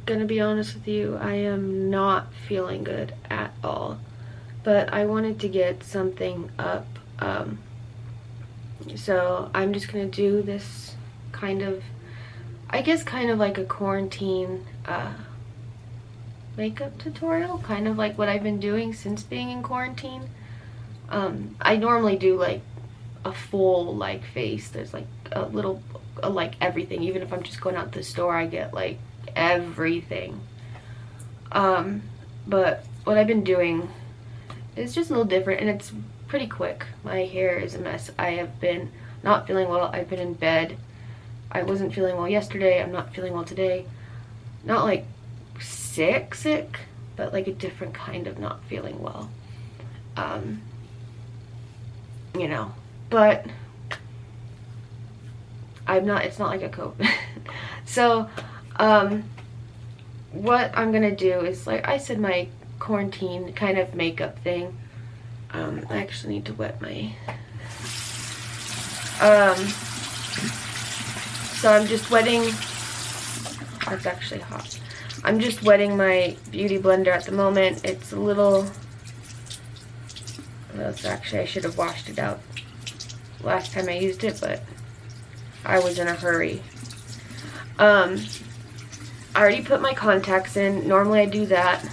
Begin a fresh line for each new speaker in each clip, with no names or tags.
gonna be honest with you, I am not feeling good at all. But I wanted to get something up. So I'm just gonna do this kind of, I guess kind of like a quarantine makeup tutorial, kind of like what I've been doing since being in quarantine. I normally do like a full like face. There's like a little like everything. Even if I'm just going out to the store, I get like everything. But what I've been doing is just a little different, and it's pretty quick. My hair is a mess. I have been not feeling well. I've been in bed. I wasn't feeling well yesterday. I'm not feeling well today. Not like sick, but like a different kind of not feeling well. You know, but it's not like a COVID. So, what I'm gonna do is, like I said, my quarantine kind of makeup thing. I actually need to wet my, so I'm just wetting, that's actually hot. I'm just wetting my beauty blender at the moment. It's a little, well, it's actually, I should have washed it out last time I used it, but I was in a hurry. I already put my contacts in. Normally I do that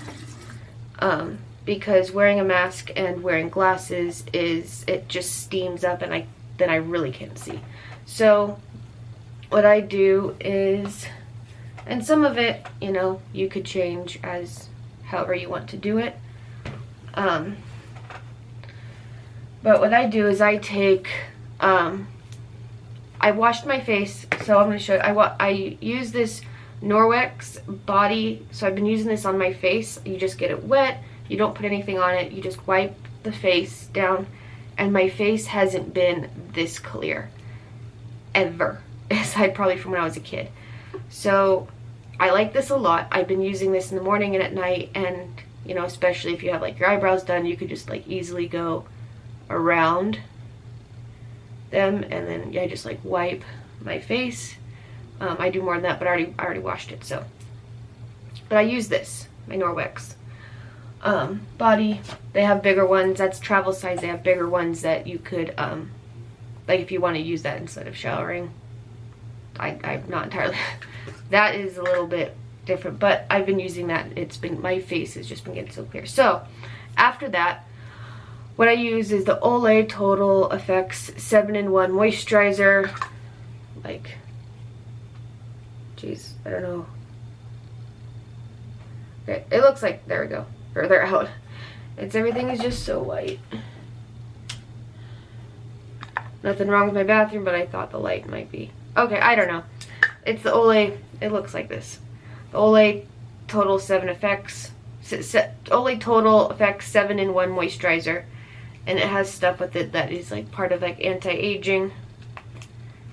because wearing a mask and wearing glasses it just steams up, and then I really can't see. So what I do is, and some of it, you know, you could change as however you want to do it. But what I do is I take, I washed my face, so I'm going to show you. I use this Norwex body, so I've been using this on my face. You just get it wet, you don't put anything on it, you just wipe the face down, and my face hasn't been this clear ever, aside probably from when I was a kid. So I like this a lot. I've been using this in the morning and at night, and you know, especially if you have like your eyebrows done, you could just like easily go around them, and then I just like wipe my face. I do more than that, but I already washed it. So, but I use this, my Norwex body. They have bigger ones. That's travel size. They have bigger ones that you could like if you want to use that instead of showering. I'm not entirely that is a little bit different, but I've been using that. It's been, my face has just been getting so clear. So after that, what I use is the Olay Total Effects 7-in-1 moisturizer. Like, jeez, I don't know. Okay, it looks like, there we go, further out. Everything is just so white. Nothing wrong with my bathroom, but I thought the light might be. Okay, I don't know. It's the Olay, it looks like this. The Olay Total 7 Effects, Olay Total Effects 7-in-1 moisturizer. And it has stuff with it that is like part of like anti-aging.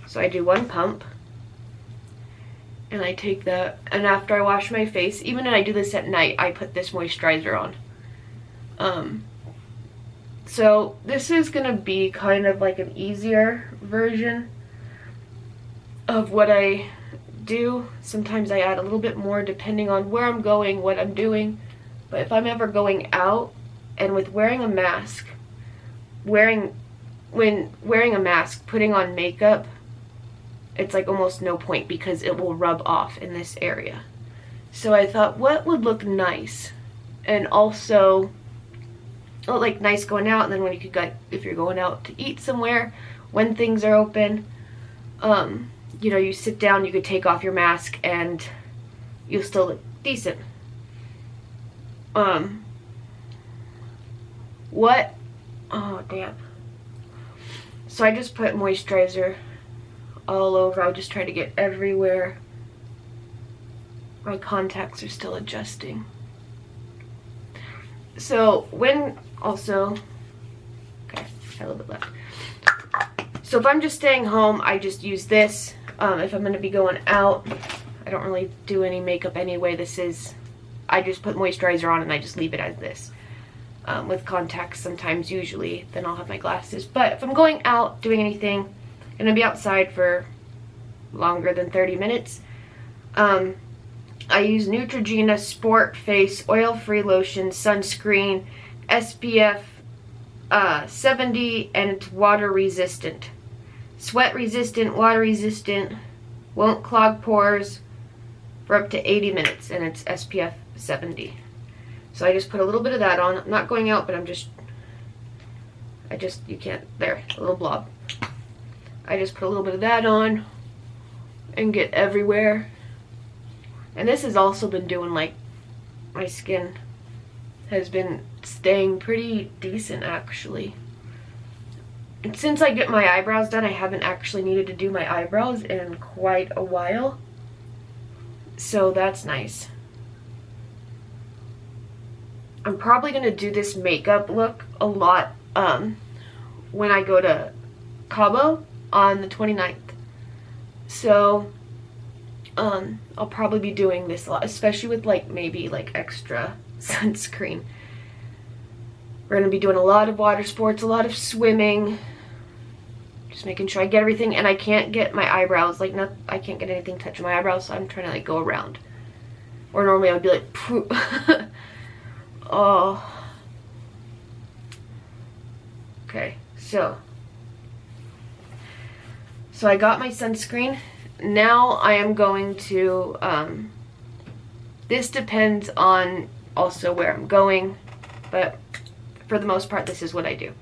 So I do one pump, and I take that, and after I wash my face, even when I do this at night, I put this moisturizer on. So this is gonna be kind of like an easier version of what I do. Sometimes I add a little bit more depending on where I'm going, what I'm doing. But if I'm ever going out, and with wearing a mask, when wearing a mask, putting on makeup, it's like almost no point because it will rub off in this area. So I thought, what would look nice, and also like nice going out, and then when you could go, if you're going out to eat somewhere, when things are open, you know, you sit down, you could take off your mask and you'll still look decent. Oh damn. So I just put moisturizer all over. I just try to get everywhere. My contacts are still adjusting. So when also, okay, I have a little bit left. So if I'm just staying home, I just use this. If I'm gonna be going out, I don't really do any makeup anyway. I just put moisturizer on and I just leave it as this. With contacts sometimes, usually, then I'll have my glasses. But if I'm going out, doing anything, I'm gonna be outside for longer than 30 minutes, I use Neutrogena Sport Face Oil-Free Lotion Sunscreen SPF 70, and it's water resistant. Sweat resistant, water resistant, won't clog pores for up to 80 minutes, and it's SPF 70. So I just put a little bit of that on. I'm not going out, but you can't, there, a little blob. I just put a little bit of that on and get everywhere. And this has also been doing, like, my skin has been staying pretty decent, actually. And since I get my eyebrows done, I haven't actually needed to do my eyebrows in quite a while. So that's nice. I'm probably going to do this makeup look a lot when I go to Cabo on the 29th. So I'll probably be doing this a lot, especially with like maybe like extra sunscreen. We're going to be doing a lot of water sports, a lot of swimming, just making sure I get everything. And I can't get my eyebrows, like, I can't get anything touching my eyebrows, so I'm trying to like go around. Or normally I would be like, poof. Oh. Okay, so I got my sunscreen. Now I am going to, this depends on also where I'm going, but for the most part, this is what I do.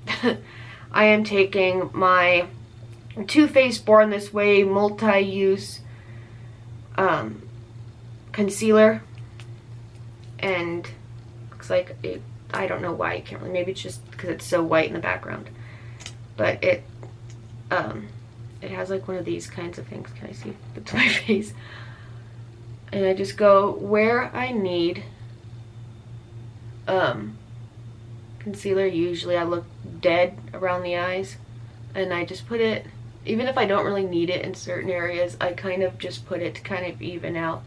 I am taking my Too Faced Born This Way multi-use concealer, and looks like it, I don't know why you can't really, maybe it's just because it's so white in the background, but it has like one of these kinds of things. Can I see? It's my face. And I just go where I need concealer. Usually I look dead around the eyes, and I just put it, even if I don't really need it in certain areas, I kind of just put it to kind of even out.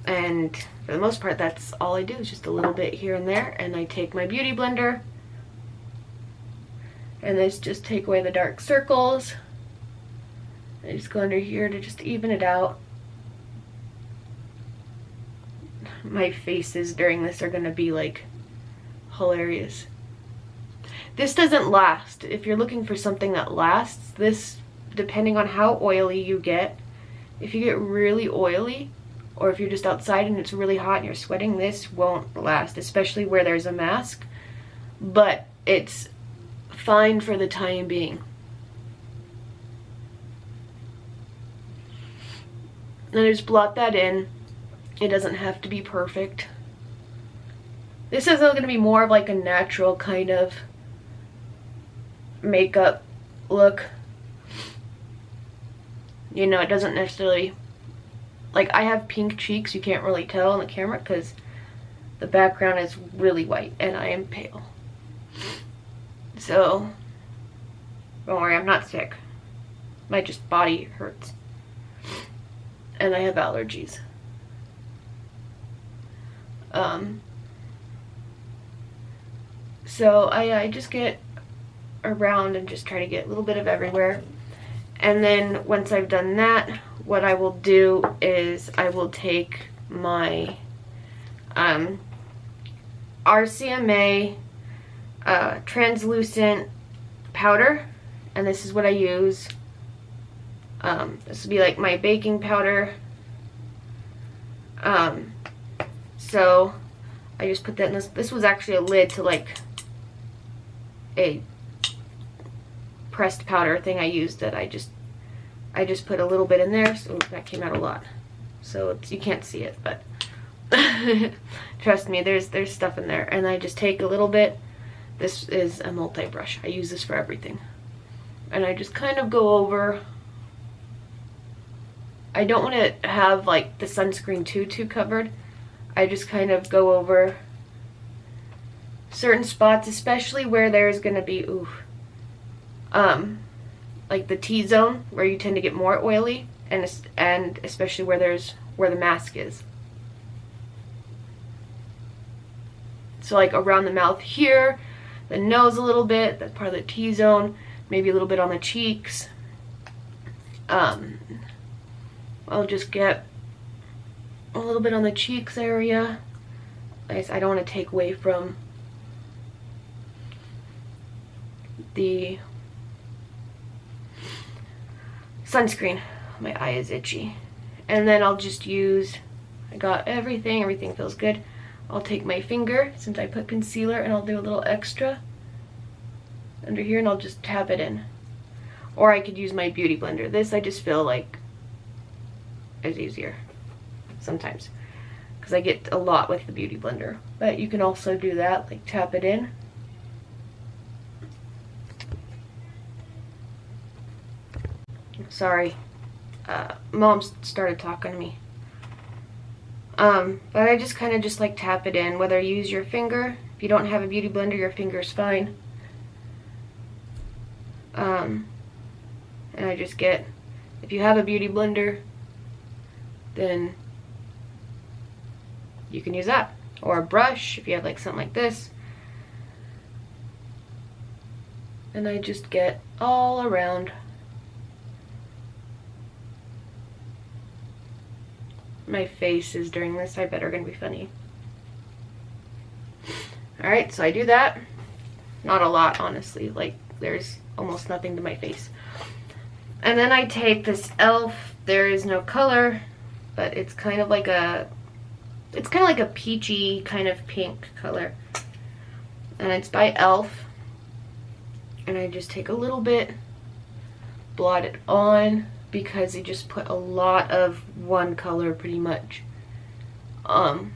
And for the most part, that's all I do, is just a little bit here and there. And I take my beauty blender, and this just take away the dark circles. I just go under here to just even it out. My faces during this are gonna be like hilarious. This doesn't last. If you're looking for something that lasts, this, depending on how oily you get, if you get really oily, or if you're just outside and it's really hot and you're sweating, this won't last, especially where there's a mask. But it's fine for the time being. And I just blot that in. It doesn't have to be perfect. This is going to be more of like a natural kind of makeup look. You know, it doesn't necessarily, like, I have pink cheeks. You can't really tell on the camera because the background is really white and I am pale. So don't worry, I'm not sick. My just body hurts. And I have allergies. So I just get around and just try to get a little bit of everywhere. And then once I've done that, what I will do is I will take my RCMA translucent powder, and this is what I use. This would be like my baking powder. So I just put that in this. This was actually a lid to like a pressed powder thing I used that I just put a little bit in there. So that came out a lot. So it's, you can't see it, but trust me, there's stuff in there. And I just take a little bit. This is a multi-brush. I use this for everything. And I just kind of go over. I don't want to have like the sunscreen too covered. I just kind of go over certain spots, especially where there's going to be, like the T-zone, where you tend to get more oily, and especially where the mask is. So like around the mouth here, the nose a little bit, that's part of the T-zone, maybe a little bit on the cheeks. I'll just get a little bit on the cheeks area. I don't want to take away from the sunscreen. My eye is itchy. And then I'll just use, I got everything feels good. I'll take my finger, since I put concealer, and I'll do a little extra under here, and I'll just tap it in. Or I could use my beauty blender. This I just feel like is easier sometimes, because I get a lot with the beauty blender. But you can also do that, like tap it in. Sorry, Mom started talking to me. But I just kind of just like tap it in, whether you use your finger. If you don't have a beauty blender, your finger's fine. And I just get, if you have a beauty blender, then you can use that. Or a brush, if you have like something like this. And I just get all around. My face is during this, I bet are gonna be funny. Alright, so I do that. Not a lot, honestly. Like, there's almost nothing to my face. And then I take this e.l.f. There is no color, but it's kind of like a, it's kind of like a peachy kind of pink color. And it's by e.l.f. And I just take a little bit, blot it on, because they just put a lot of one color pretty much on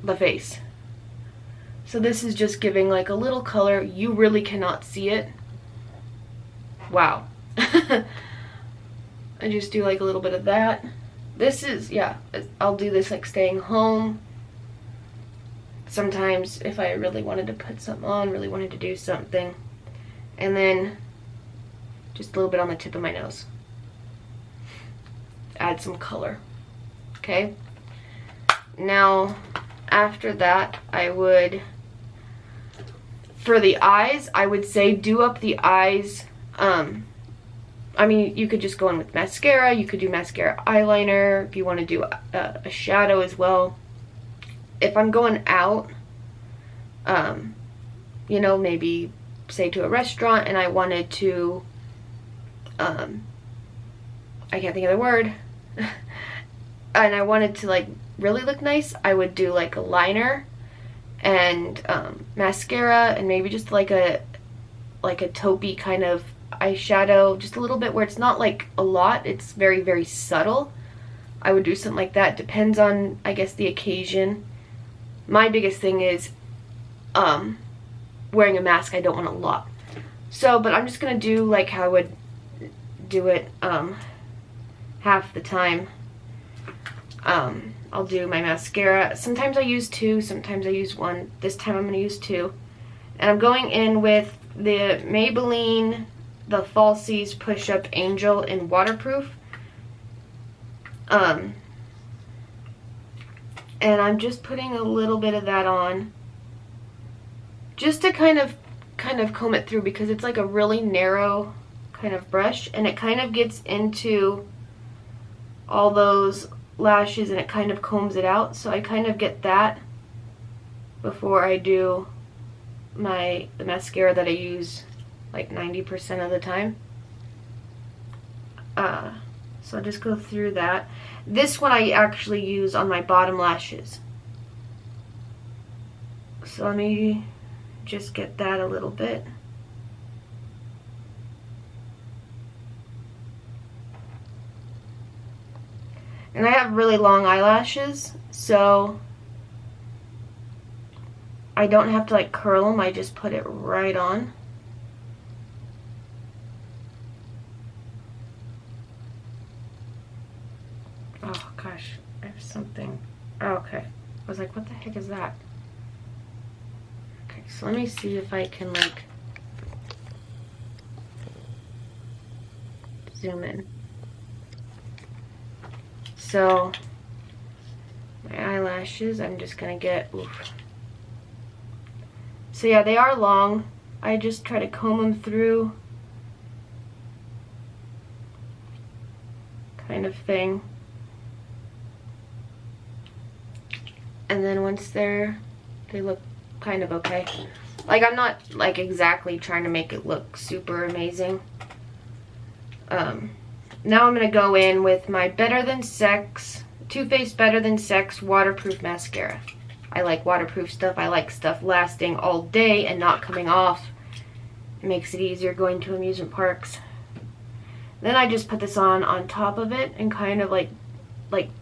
the face. So this is just giving like a little color. You really cannot see it. Wow. I just do like a little bit of that. This is, yeah, I'll do this like staying home. Sometimes if I really wanted to put something on, really wanted to do something. And then just a little bit on the tip of my nose. Add some color. Okay? Now, after that, I would, for the eyes, I would say do up the eyes. I mean, you could just go in with mascara. You could do mascara eyeliner if you want to do a shadow as well. If I'm going out, you know, maybe say to a restaurant and I wanted to, I can't think of the word, and I wanted to like really look nice, I would do like a liner and mascara and maybe just like a taupey kind of eyeshadow, just a little bit where it's not like a lot, it's very, very subtle. I would do something like that. Depends on, I guess, the occasion. My biggest thing is wearing a mask. I don't want a lot. So, but I'm just going to do like how I would do it half the time. I'll do my mascara. Sometimes I use 2, sometimes I use 1. This time I'm going to use 2. And I'm going in with the Maybelline, the Falsies Push-Up Angel in Waterproof. And I'm just putting a little bit of that on, just to kind of comb it through, because it's like a really narrow kind of brush, and it kind of gets into all those lashes and it kind of combs it out. So I kind of get that before I do the mascara that I use like 90% of the time. So I'll just go through that. This one I actually use on my bottom lashes. So let me just get that a little bit. And I have really long eyelashes, so I don't have to like curl them, I just put it right on. Oh gosh, I have something. Oh, okay. I was like, what the heck is that? Okay, so let me see if I can like zoom in. So my eyelashes, I'm just gonna get, oof. So yeah, they are long. I just try to comb them through, kind of thing. And then once they look kind of okay. Like, I'm not like exactly trying to make it look super amazing. Now I'm gonna go in with my Better Than Sex, Too Faced Better Than Sex waterproof mascara. I like waterproof stuff. I like stuff lasting all day and not coming off. It makes it easier going to amusement parks. Then I just put this on top of it and kind of like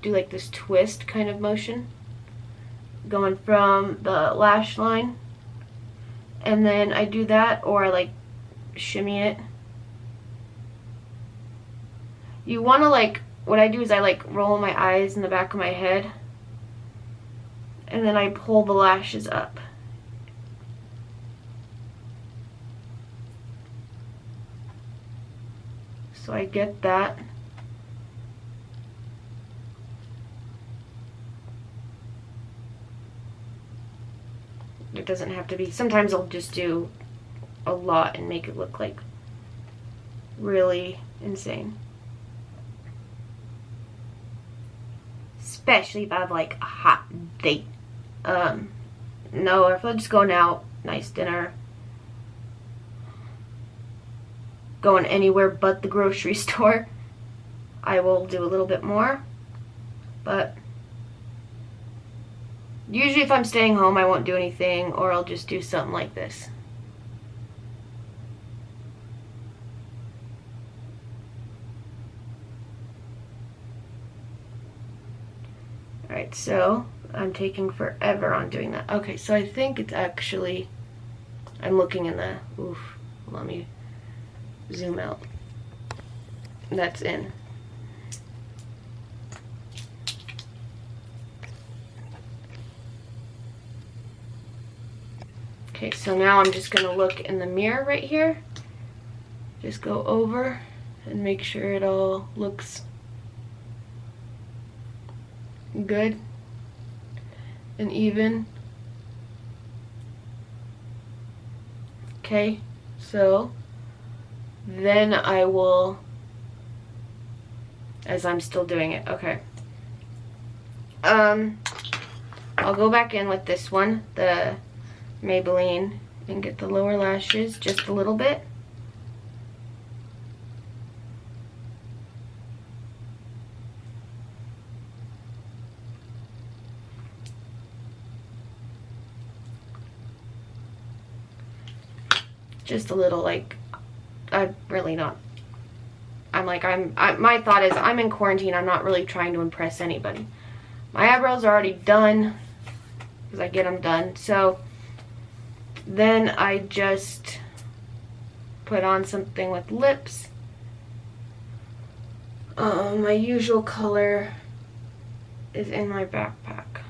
do like this twist kind of motion, going from the lash line, and then I do that, or I like shimmy it. You want to like, what I do is I like roll my eyes in the back of my head, and then I pull the lashes up. So I get that. It doesn't have to be. Sometimes I'll just do a lot and make it look like really insane. Especially if I have like a hot date. No, if I'm just going out, nice dinner, going anywhere but the grocery store, I will do a little bit more. But usually if I'm staying home, I won't do anything, or I'll just do something like this. Alright, so I'm taking forever on doing that. Okay, so I think it's actually, I'm looking in the, oof, let me zoom out. That's in. Okay, so now I'm just gonna look in the mirror right here. Just go over and make sure it all looks good and even. Okay, so then I will, as I'm still doing it, okay. I'll go back in with this one, the Maybelline, and get the lower lashes just a little bit. Just a little, like, I'm really not, my thought is I'm in quarantine, I'm not really trying to impress anybody. My eyebrows are already done, because I get them done, so then I just put on something with lips. My usual color is in my backpack.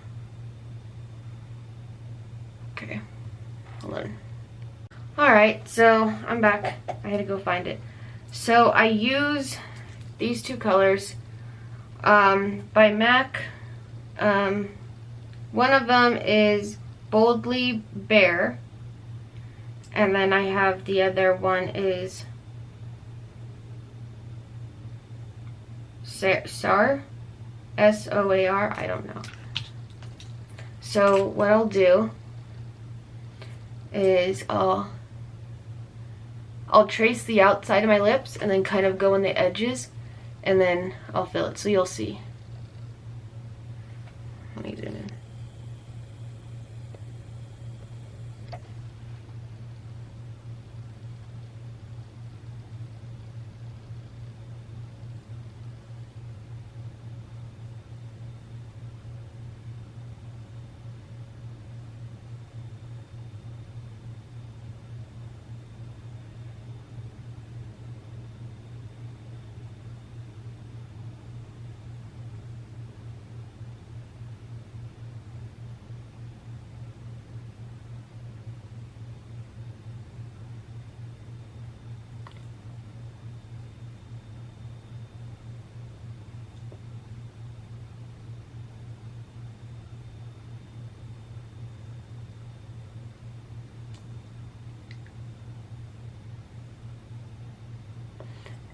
Okay, hold on. Alright, so I'm back. I had to go find it. So I use these two colors by MAC. One of them is Boldly Bare, and then I have the other one is SOAR, S-O-A-R, I don't know. So what I'll do is I'll trace the outside of my lips and then kind of go in the edges, and then I'll fill it, so you'll see. Let me zoom in.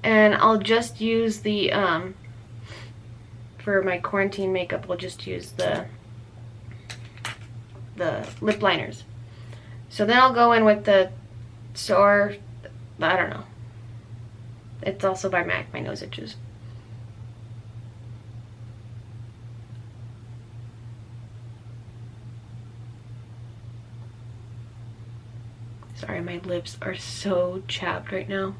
And I'll just use the, for my quarantine makeup, I'll just use the the lip liners. So then I'll go in with the Soar, I don't know. It's also by MAC, my nose itches. Sorry, my lips are so chapped right now.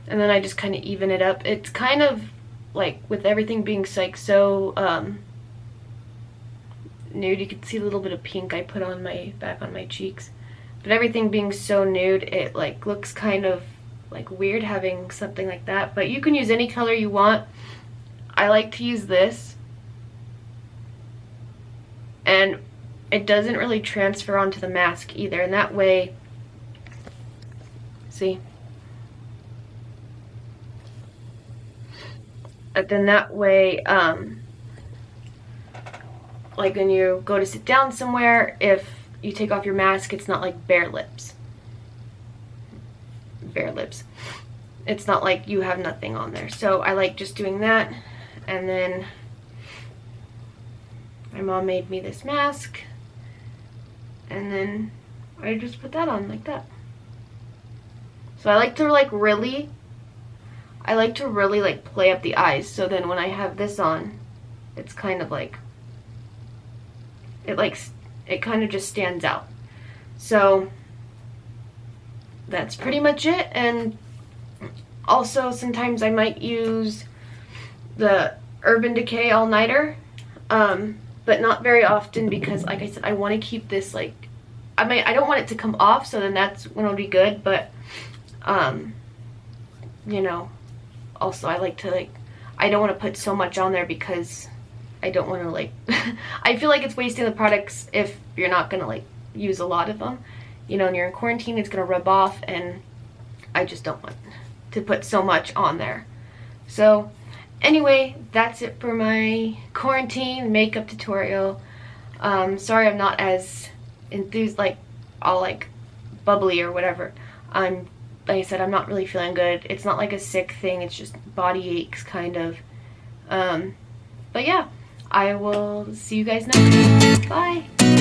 And then I just kind of even it up. It's kind of like with everything being like so nude, you can see a little bit of pink I put on my back on my cheeks. But everything being so nude, it like looks kind of like weird having something like that. But you can use any color you want. I like to use this. And it doesn't really transfer onto the mask either. And that way, see? But then that way, like when you go to sit down somewhere, if you take off your mask, it's not like bare lips. Bare lips. It's not like you have nothing on there. So I like just doing that. And then my mom made me this mask. And then I just put that on like that. So I like to really like play up the eyes, so then when I have this on, it's kind of like, it kind of just stands out. So that's pretty much it. And also sometimes I might use the Urban Decay All Nighter, but not very often because, like I said, I want to keep this like, I don't want it to come off, so then that's when it'll be good. But you know, also I like to like, I don't want to put so much on there because I don't want to like I feel like it's wasting the products if you're not gonna like use a lot of them, you know, and you're in quarantine, it's gonna rub off, and I just don't want to put so much on there. So anyway, that's it for my quarantine makeup tutorial. Sorry I'm not as enthused, like all like bubbly or whatever. Like I said, I'm not really feeling good. It's not like a sick thing, it's just body aches kind of. But yeah, I will see you guys next time. Bye!